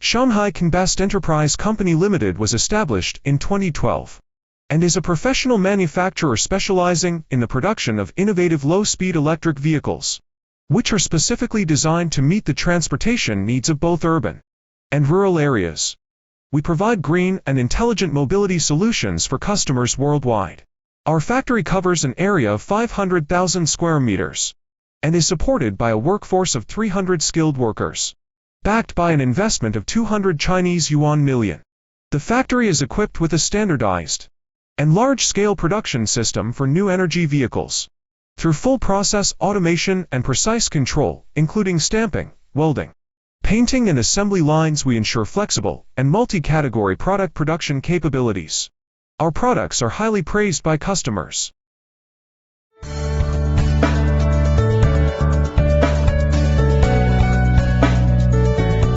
Shanghai Combust Enterprise Company Limited was established in 2012 and is a professional manufacturer specializing in the production of innovative low-speed electric vehicles, which are specifically designed to meet the transportation needs of both urban and rural areas. We provide green and intelligent mobility solutions for customers worldwide. Our factory covers an area of 500,000 square meters and is supported by a workforce of 300 skilled workers, backed by an investment of 200 Chinese yuan million. The factory is equipped with a standardized and large-scale production system for new energy vehicles. Through full process automation and precise control, including stamping, welding, painting and assembly lines, we ensure flexible and multi-category product production capabilities. Our products are highly praised by customers.